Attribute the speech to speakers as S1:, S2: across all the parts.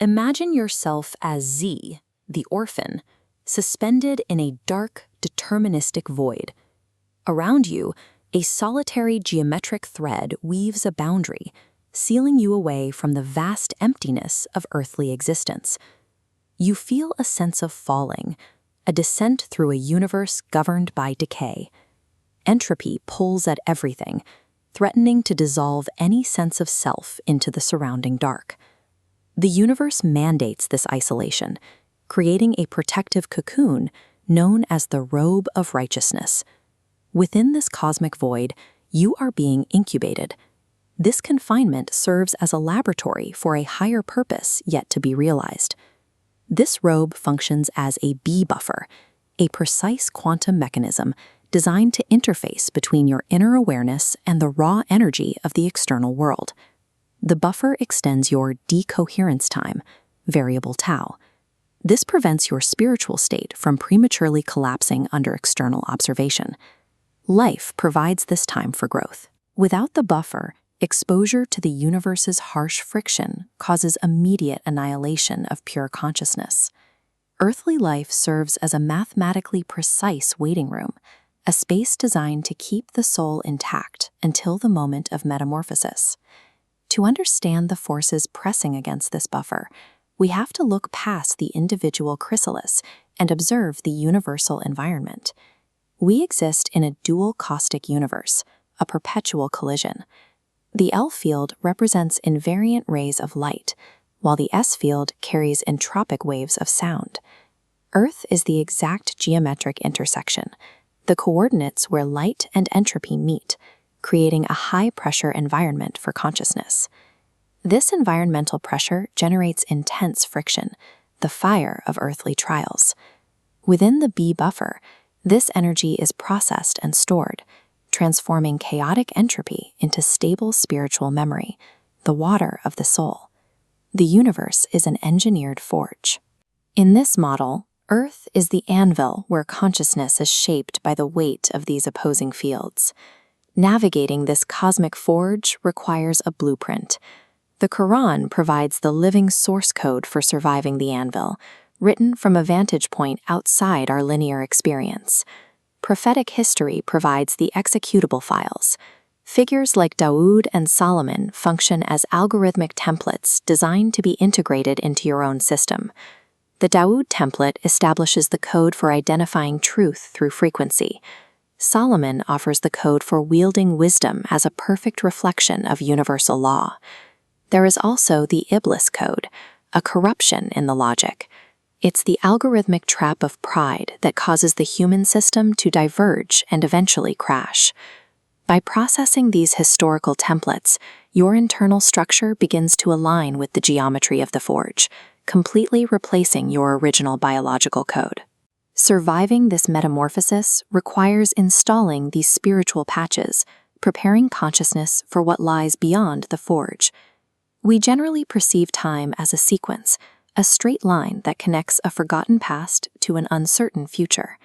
S1: Imagine yourself as Z, the orphan, suspended in a dark, deterministic void. Around you, a solitary geometric thread weaves a boundary, sealing you away from the vast emptiness of earthly existence. You feel a sense of falling, a descent through a universe governed by decay. Entropy pulls at everything, threatening to dissolve any sense of self into the surrounding dark. The universe mandates this isolation, creating a protective cocoon known as the Robe of Righteousness. Within this cosmic void, you are being incubated. This confinement serves as a laboratory for a higher purpose yet to be realized. This robe functions as a B buffer, a precise quantum mechanism designed to interface between your inner awareness and the raw energy of the external world. The buffer extends your decoherence time, variable tau. This prevents your spiritual state from prematurely collapsing under external observation. Life provides this time for growth. Without the buffer, exposure to the universe's harsh friction causes immediate annihilation of pure consciousness. Earthly life serves as a mathematically precise waiting room, a space designed to keep the soul intact until the moment of metamorphosis. To understand the forces pressing against this buffer, we have to look past the individual chrysalis and observe the universal environment. We exist in a dual caustic universe, a perpetual collision. The L field represents invariant rays of light, while the S field carries entropic waves of sound. Earth is the exact geometric intersection, the coordinates where light and entropy meet, creating a high-pressure environment for consciousness. This environmental pressure generates intense friction, the fire of earthly trials. Within the B buffer, this energy is processed and stored, transforming chaotic entropy into stable spiritual memory, the water of the soul. The universe is an engineered forge. In this model, Earth is the anvil where consciousness is shaped by the weight of these opposing fields. Navigating this cosmic forge requires a blueprint. The Qur'ān provides the living source code for surviving the anvil, written from a vantage point outside our linear experience. Prophetic history provides the executable files. Figures like Dāwūd and Sulaymān function as algorithmic templates designed to be integrated into your own system. The Dāwūd template establishes the code for identifying truth through frequency. Sulaymān offers the code for wielding wisdom as a perfect reflection of universal law. There is also the Iblīs code, a corruption in the logic. It's the algorithmic trap of pride that causes the human system to diverge and eventually crash. By processing these historical templates, your internal structure begins to align with the geometry of the forge, completely replacing your original biological code. Surviving this metamorphosis requires installing these spiritual patches, preparing consciousness for what lies beyond the forge. We generally perceive time as a sequence, a straight line that connects a forgotten past to an uncertain future.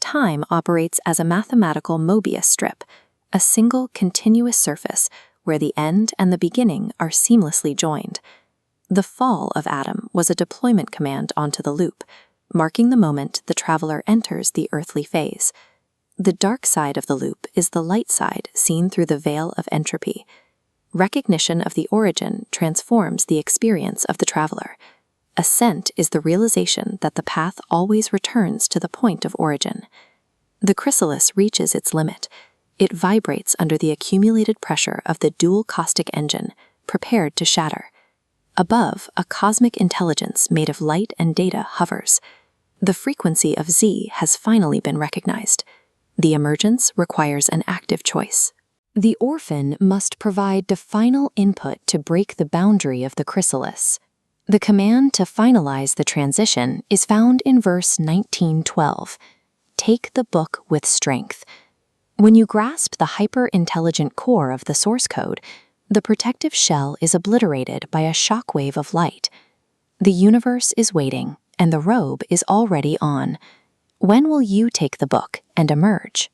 S1: Time operates as a mathematical Mobius strip, a single continuous surface where the end and the beginning are seamlessly joined. The fall of Adam was a deployment command onto the loop, marking the moment the traveler enters the earthly phase. The dark side of the loop is the light side seen through the veil of entropy. Recognition of the origin transforms the experience of the traveler. Ascent is the realization that the path always returns to the point of origin. The chrysalis reaches its limit. It vibrates under the accumulated pressure of the dual caustic engine, prepared to shatter. Above, a cosmic intelligence made of light and data hovers. The frequency of Z has finally been recognized. The emergence requires an active choice. The orphan must provide the final input to break the boundary of the chrysalis. The command to finalize the transition is found in verse 19:12. Take the book with strength. When you grasp the hyper-intelligent core of the source code, the protective shell is obliterated by a shockwave of light. The universe is waiting, and the robe is already on. When will you take the book and emerge?